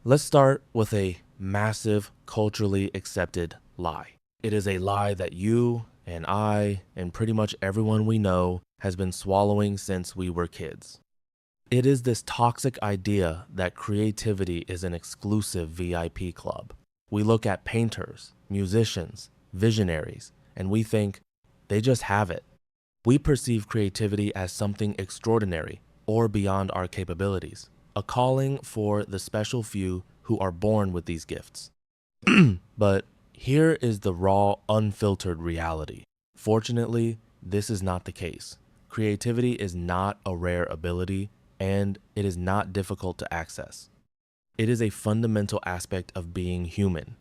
Let's start with a massive, culturally accepted lie. It is a lie that you and I and pretty much everyone we know has been swallowing since we were kids. It is this toxic idea that creativity is an exclusive VIP club. We look at painters, musicians, visionaries, and we think they just have it. We perceive creativity as something extraordinary or beyond our capabilities, a calling for the special few who are born with these gifts. But here is the raw, unfiltered reality. Fortunately, this is not the case. Creativity is not a rare ability, and it is not difficult to access. It is a fundamental aspect of being human.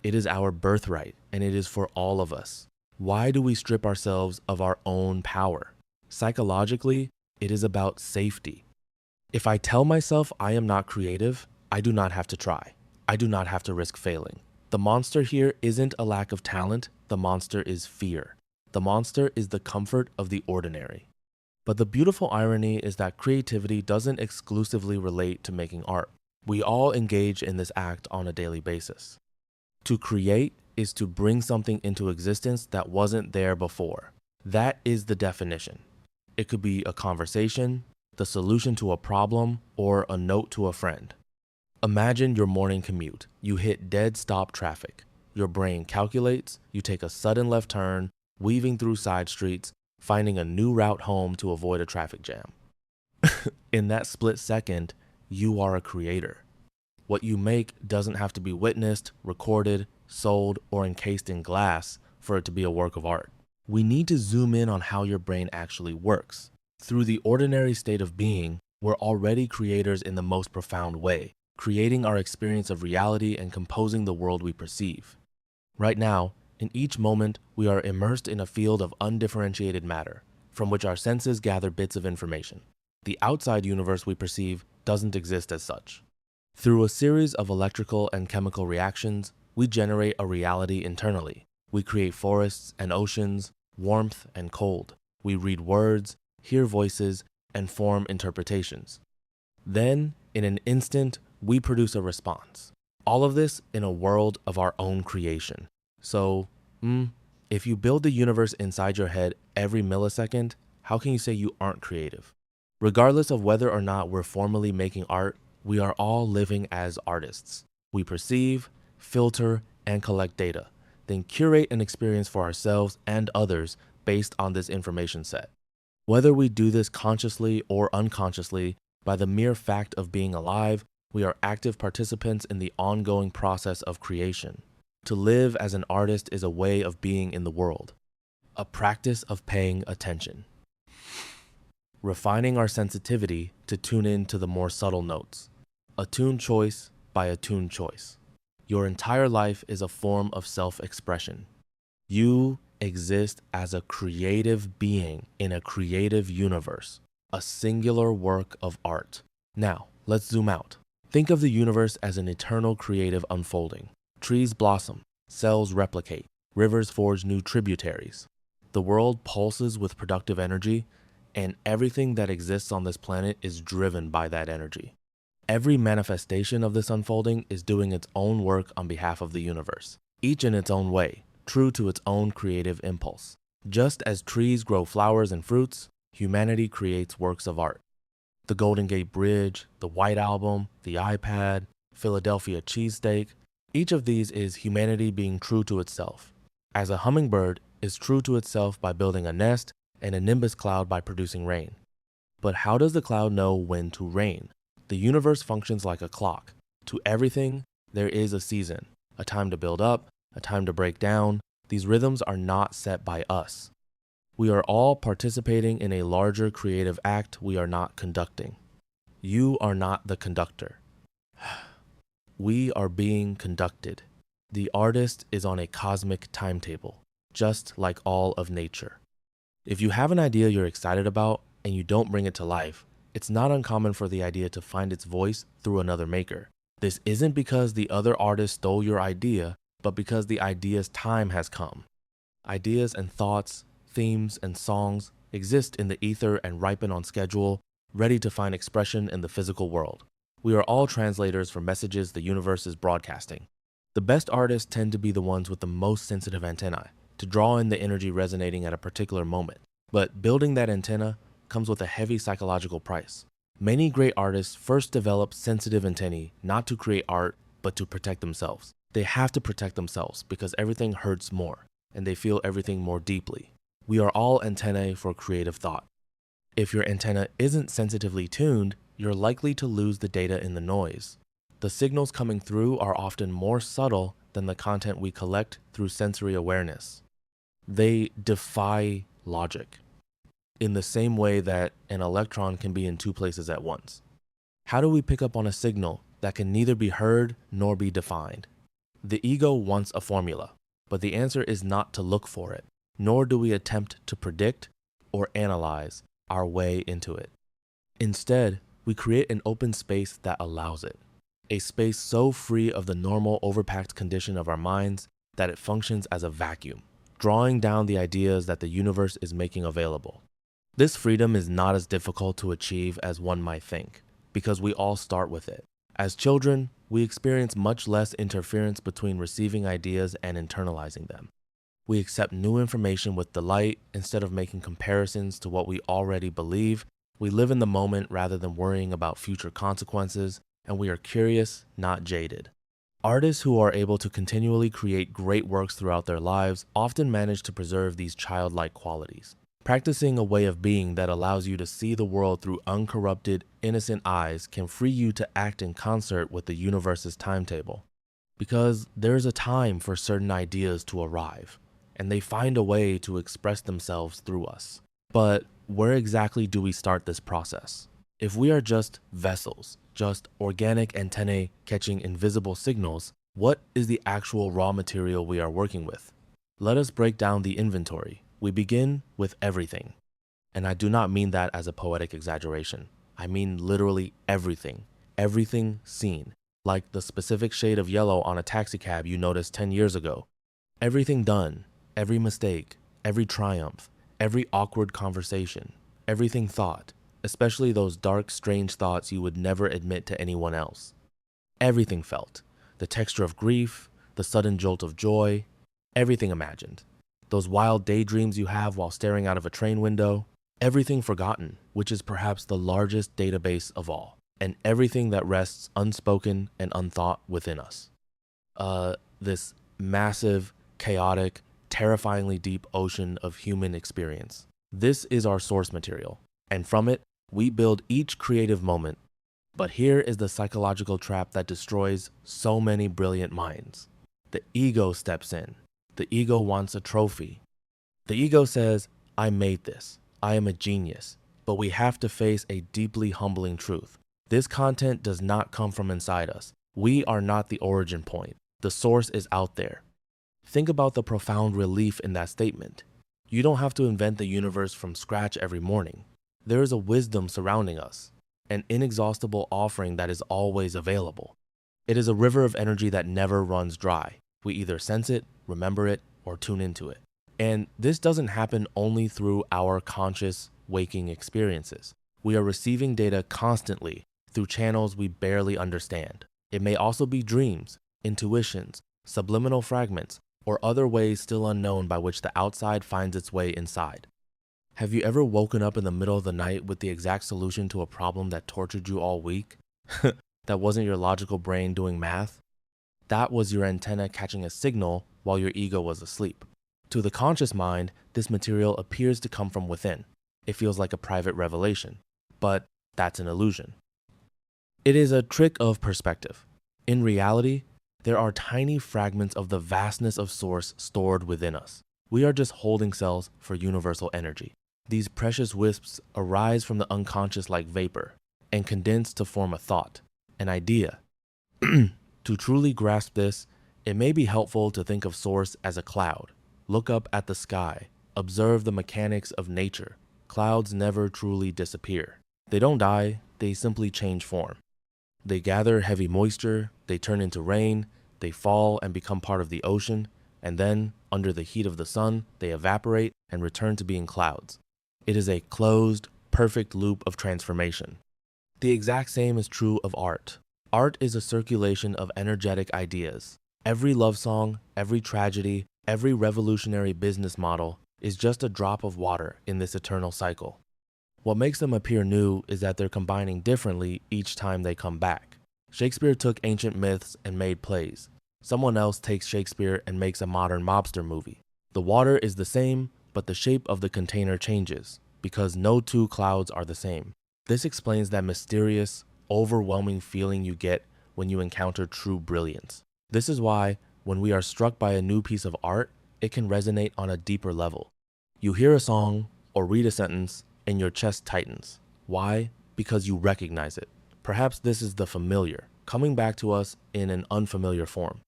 It is our birthright, and it is for all of us. Why do we strip ourselves of our own power? Psychologically, it is about safety. If I tell myself I am not creative, I do not have to try. I do not have to risk failing. The monster here isn't a lack of talent, the monster is fear. The monster is the comfort of the ordinary. But the beautiful irony is that creativity doesn't exclusively relate to making art. We all engage in this act on a daily basis. To create is to bring something into existence that wasn't there before. That is the definition. It could be a conversation, the solution to a problem, or a note to a friend. Imagine your morning commute. You hit dead stop traffic. Your brain calculates, you take a sudden left turn, weaving through side streets, finding a new route home to avoid a traffic jam. In that split second, you are a creator. What you make doesn't have to be witnessed, recorded, sold, or encased in glass for it to be a work of art. We need to zoom in on how your brain actually works. Through the ordinary state of being, we're already creators in the most profound way, creating our experience of reality and composing the world we perceive. Right now, in each moment, we are immersed in a field of undifferentiated matter, from which our senses gather bits of information. The outside universe we perceive doesn't exist as such. Through a series of electrical and chemical reactions, we generate a reality internally. We create forests and oceans, warmth and cold. We read words, hear voices, and form interpretations. Then, in an instant, we produce a response. All of this in a world of our own creation. So, if you build the universe inside your head every millisecond, how can you say you aren't creative? Regardless of whether or not we're formally making art, we are all living as artists. We perceive, filter, and collect data, then curate an experience for ourselves and others based on this information set. Whether we do this consciously or unconsciously, by the mere fact of being alive, we are active participants in the ongoing process of creation. To live as an artist is a way of being in the world, a practice of paying attention, refining our sensitivity to tune in to the more subtle notes, a tune choice by a tune choice. Your entire life is a form of self-expression. You exist as a creative being in a creative universe, a singular work of art. Now, let's zoom out. Think of the universe as an eternal creative unfolding. Trees blossom, cells replicate, rivers forge new tributaries. The world pulses with productive energy, and everything that exists on this planet is driven by that energy. Every manifestation of this unfolding is doing its own work on behalf of the universe, each in its own way, true to its own creative impulse. Just as trees grow flowers and fruits, humanity creates works of art. The Golden Gate Bridge, the White Album, the iPad, Philadelphia cheesesteak, each of these is humanity being true to itself. As a hummingbird is true to itself by building a nest and a nimbus cloud by producing rain. But how does the cloud know when to rain? The universe functions like a clock. To everything, there is a season, a time to build up, a time to break down. These rhythms are not set by us. We are all participating in a larger creative act we are not conducting. You are not the conductor. We are being conducted. The artist is on a cosmic timetable, just like all of nature. If you have an idea you're excited about and you don't bring it to life, it's not uncommon for the idea to find its voice through another maker. This isn't because the other artist stole your idea, but because the idea's time has come. Ideas and thoughts, themes and songs exist in the ether and ripen on schedule, ready to find expression in the physical world. We are all translators for messages the universe is broadcasting. The best artists tend to be the ones with the most sensitive antennae, to draw in the energy resonating at a particular moment. But building that antenna comes with a heavy psychological price. Many great artists first develop sensitive antennae not to create art, but to protect themselves. They have to protect themselves because everything hurts more, and they feel everything more deeply. We are all antennae for creative thought. If your antenna isn't sensitively tuned, you're likely to lose the data in the noise. The signals coming through are often more subtle than the content we collect through sensory awareness. They defy logic, in the same way that an electron can be in two places at once. How do we pick up on a signal that can neither be heard nor be defined? The ego wants a formula, but the answer is not to look for it, nor do we attempt to predict or analyze our way into it. Instead, we create an open space that allows it, a space so free of the normal overpacked condition of our minds that it functions as a vacuum, drawing down the ideas that the universe is making available. This freedom is not as difficult to achieve as one might think, because we all start with it. As children, we experience much less interference between receiving ideas and internalizing them. We accept new information with delight instead of making comparisons to what we already believe. We live in the moment rather than worrying about future consequences, and we are curious, not jaded. Artists who are able to continually create great works throughout their lives often manage to preserve these childlike qualities. Practicing a way of being that allows you to see the world through uncorrupted, innocent eyes can free you to act in concert with the universe's timetable. Because there's a time for certain ideas to arrive, and they find a way to express themselves through us. But where exactly do we start this process? If we are just vessels, just organic antennae catching invisible signals, what is the actual raw material we are working with? Let us break down the inventory. We begin with everything. And I do not mean that as a poetic exaggeration. I mean literally everything. Everything seen, like the specific shade of yellow on a taxicab you noticed 10 years ago. Everything done, every mistake, every triumph, every awkward conversation, everything thought, especially those dark, strange thoughts you would never admit to anyone else. Everything felt, the texture of grief, the sudden jolt of joy, everything imagined. Those wild daydreams you have while staring out of a train window, everything forgotten, which is perhaps the largest database of all, and everything that rests unspoken and unthought within us. This massive, chaotic, terrifyingly deep ocean of human experience. This is our source material, and from it, we build each creative moment. But here is the psychological trap that destroys so many brilliant minds. The ego steps in. The ego wants a trophy. The ego says, I made this. I am a genius. But we have to face a deeply humbling truth. This content does not come from inside us. We are not the origin point. The source is out there. Think about the profound relief in that statement. You don't have to invent the universe from scratch every morning. There is a wisdom surrounding us, an inexhaustible offering that is always available. It is a river of energy that never runs dry. We either sense it, remember it, or tune into it. And this doesn't happen only through our conscious, waking experiences. We are receiving data constantly through channels we barely understand. It may also be dreams, intuitions, subliminal fragments, or other ways still unknown by which the outside finds its way inside. Have you ever woken up in the middle of the night with the exact solution to a problem that tortured you all week? That wasn't your logical brain doing math? That was your antenna catching a signal while your ego was asleep. To the conscious mind, this material appears to come from within. It feels like a private revelation, but that's an illusion. It is a trick of perspective. In reality, there are tiny fragments of the vastness of source stored within us. We are just holding cells for universal energy. These precious wisps arise from the unconscious like vapor and condense to form a thought, an idea. To truly grasp this, it may be helpful to think of source as a cloud. Look up at the sky. Observe the mechanics of nature. Clouds never truly disappear. They don't die, they simply change form. They gather heavy moisture, they turn into rain, they fall and become part of the ocean, and then, under the heat of the sun, they evaporate and return to being clouds. It is a closed, perfect loop of transformation. The exact same is true of art. Art is a circulation of energetic ideas. Every love song, every tragedy, every revolutionary business model is just a drop of water in this eternal cycle. What makes them appear new is that they're combining differently each time they come back. Shakespeare took ancient myths and made plays. Someone else takes Shakespeare and makes a modern mobster movie. The water is the same, but the shape of the container changes, because no two clouds are the same. This explains that mysterious, overwhelming feeling you get when you encounter true brilliance. This is why, when we are struck by a new piece of art, it can resonate on a deeper level. You hear a song or read a sentence, and your chest tightens. Why? Because you recognize it. Perhaps this is the familiar, coming back to us in an unfamiliar form.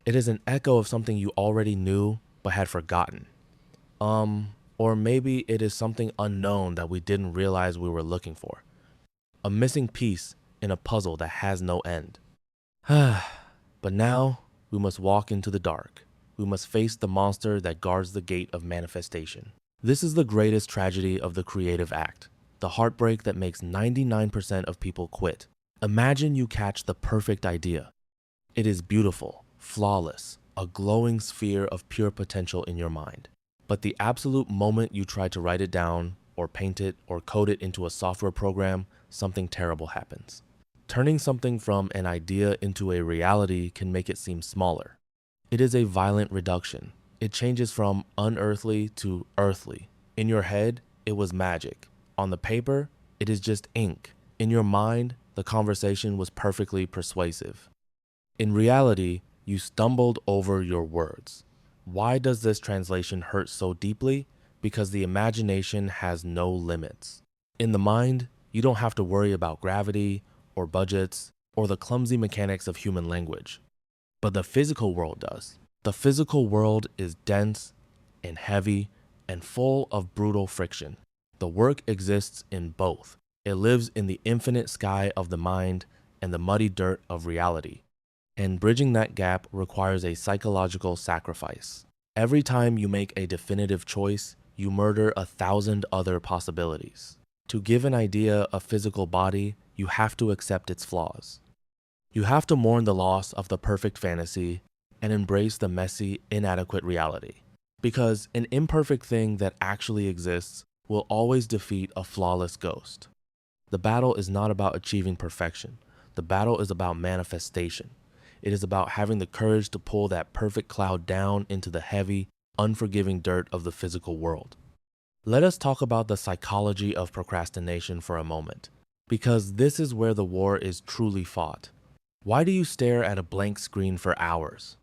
It is an echo of something you already knew but had forgotten. Or maybe it is something unknown that we didn't realize we were looking for. A missing piece in a puzzle that has no end. But now we must walk into the dark. We must face the monster that guards the gate of manifestation. This is the greatest tragedy of the creative act, the heartbreak that makes 99% of people quit. Imagine you catch the perfect idea. It is beautiful, flawless, a glowing sphere of pure potential in your mind. But the absolute moment you try to write it down, or paint it, or code it into a software program, something terrible happens. Turning something from an idea into a reality can make it seem smaller. It is a violent reduction. It changes from unearthly to earthly. In your head, it was magic. On the paper, it is just ink. In your mind, the conversation was perfectly persuasive. In reality, you stumbled over your words. Why does this translation hurt so deeply? Because the imagination has no limits. In the mind, you don't have to worry about gravity, or budgets, or the clumsy mechanics of human language. But the physical world does. The physical world is dense and heavy and full of brutal friction. The work exists in both. It lives in the infinite sky of the mind and the muddy dirt of reality. And bridging that gap requires a psychological sacrifice. Every time you make a definitive choice, you murder 1,000 other possibilities. To give an idea a physical body, you have to accept its flaws. You have to mourn the loss of the perfect fantasy and embrace the messy, inadequate reality. Because an imperfect thing that actually exists will always defeat a flawless ghost. The battle is not about achieving perfection. The battle is about manifestation. It is about having the courage to pull that perfect cloud down into the heavy, unforgiving dirt of the physical world. Let us talk about the psychology of procrastination for a moment, because this is where the war is truly fought. Why do you stare at a blank screen for hours?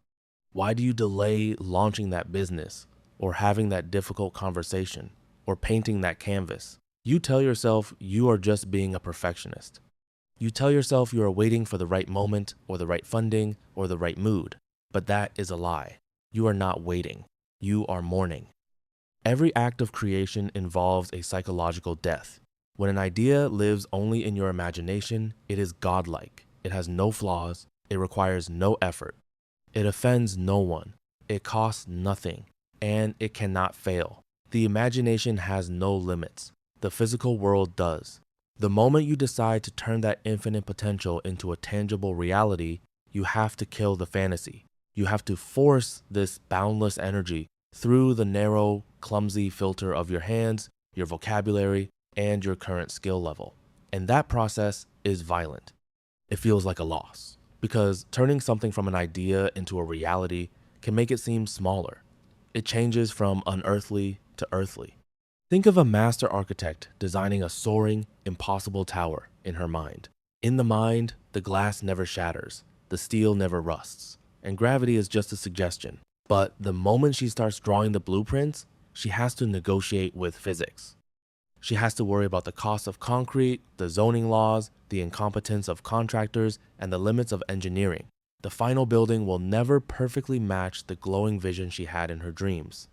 Why do you delay launching that business, or having that difficult conversation, or painting that canvas? You tell yourself you are just being a perfectionist. You tell yourself you are waiting for the right moment, or the right funding, or the right mood. But that is a lie. You are not waiting. You are mourning. Every act of creation involves a psychological death. When an idea lives only in your imagination, it is godlike. It has no flaws. It requires no effort. It offends no one. It costs nothing. And it cannot fail. The imagination has no limits. The physical world does. The moment you decide to turn that infinite potential into a tangible reality, you have to kill the fantasy. You have to force this boundless energy through the narrow, clumsy filter of your hands, your vocabulary, and your current skill level. And that process is violent. It feels like a loss, because turning something from an idea into a reality can make it seem smaller. It changes from unearthly to earthly. Think of a master architect designing a soaring, impossible tower in her mind. In the mind, the glass never shatters, the steel never rusts, and gravity is just a suggestion. But the moment she starts drawing the blueprints, she has to negotiate with physics. She has to worry about the cost of concrete, the zoning laws, the incompetence of contractors, and the limits of engineering. The final building will never perfectly match the glowing vision she had in her dreams.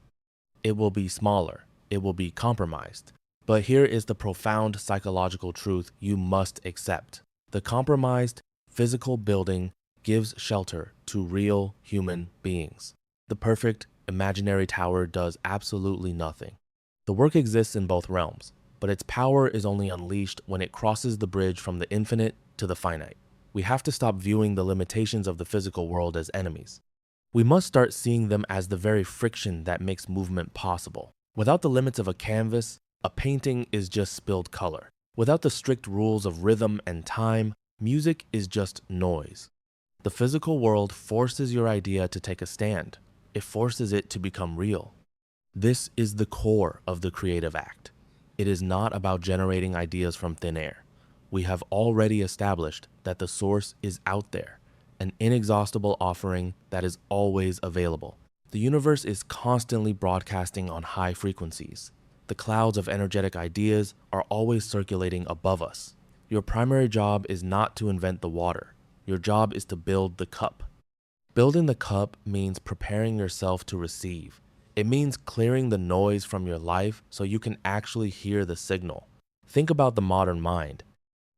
It will be smaller. It will be compromised. But here is the profound psychological truth you must accept. The compromised physical building gives shelter to real human beings. The perfect imaginary tower does absolutely nothing. The work exists in both realms, but but its power is only unleashed when it crosses the bridge from the infinite to the finite. We have to stop viewing the limitations of the physical world as enemies. We must start seeing them as the very friction that makes movement possible. Without the limits of a canvas, a painting is just spilled color. Without the strict rules of rhythm and time, music is just noise. The physical world forces your idea to take a stand. It forces it to become real. This is the core of the creative act. It is not about generating ideas from thin air. We have already established that the source is out there, an inexhaustible offering that is always available. The universe is constantly broadcasting on high frequencies. The clouds of energetic ideas are always circulating above us. Your primary job is not to invent the water. Your job is to build the cup. Building the cup means preparing yourself to receive. It means clearing the noise from your life so you can actually hear the signal. Think about the modern mind.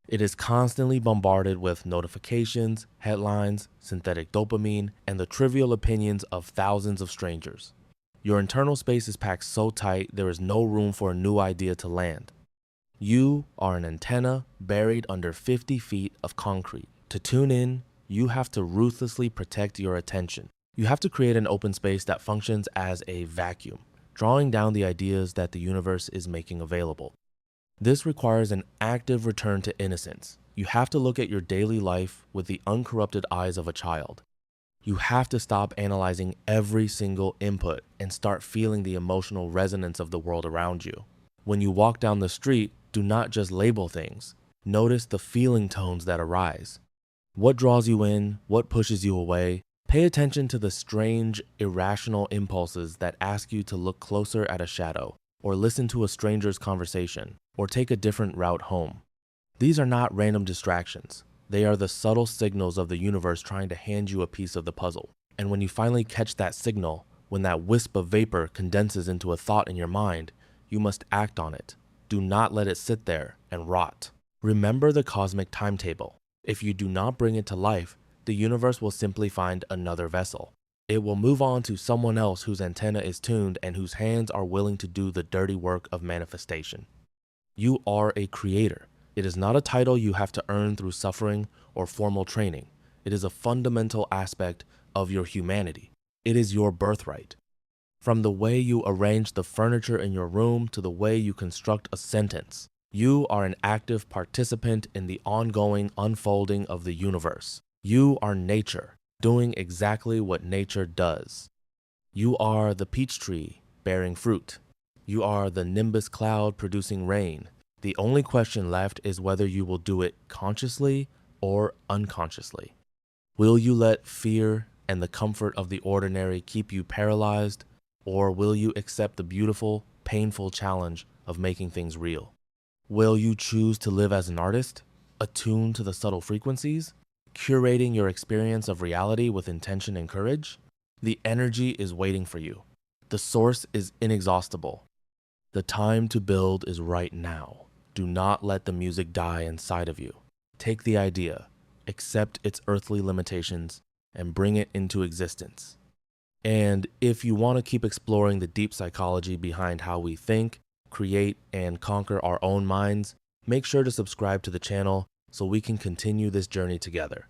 It is constantly bombarded with notifications, headlines, synthetic dopamine, and the trivial opinions of thousands of strangers. Your internal space is packed so tight there is no room for a new idea to land. You are an antenna buried under 50 feet of concrete. To tune in, you have to ruthlessly protect your attention. You have to create an open space that functions as a vacuum, drawing down the ideas that the universe is making available. This requires an active return to innocence. You have to look at your daily life with the uncorrupted eyes of a child. You have to stop analyzing every single input and start feeling the emotional resonance of the world around you. When you walk down the street, do not just label things. Notice the feeling tones that arise. What draws you in? What pushes you away? Pay attention to the strange, irrational impulses that ask you to look closer at a shadow, or listen to a stranger's conversation, or take a different route home. These are not random distractions. They are the subtle signals of the universe trying to hand you a piece of the puzzle. And when you finally catch that signal, when that wisp of vapor condenses into a thought in your mind, you must act on it. Do not let it sit there and rot. Remember the cosmic timetable. If you do not bring it to life, the universe will simply find another vessel. It will move on to someone else whose antenna is tuned and whose hands are willing to do the dirty work of manifestation. You are a creator. It is not a title you have to earn through suffering or formal training. It is a fundamental aspect of your humanity. It is your birthright. From the way you arrange the furniture in your room to the way you construct a sentence, you are an active participant in the ongoing unfolding of the universe. You are nature, doing exactly what nature does. You are the peach tree bearing fruit. You are the nimbus cloud producing rain. The only question left is whether you will do it consciously or unconsciously. Will you let fear and the comfort of the ordinary keep you paralyzed, or will you accept the beautiful, painful challenge of making things real? Will you choose to live as an artist, attuned to the subtle frequencies, curating your experience of reality with intention and courage? The energy is waiting for you. The source is inexhaustible. The time to build is right now. Do not let the music die inside of you. Take the idea, accept its earthly limitations, and bring it into existence. And if you want to keep exploring the deep psychology behind how we think, create, and conquer our own minds, make sure to subscribe to the channel so we can continue this journey together.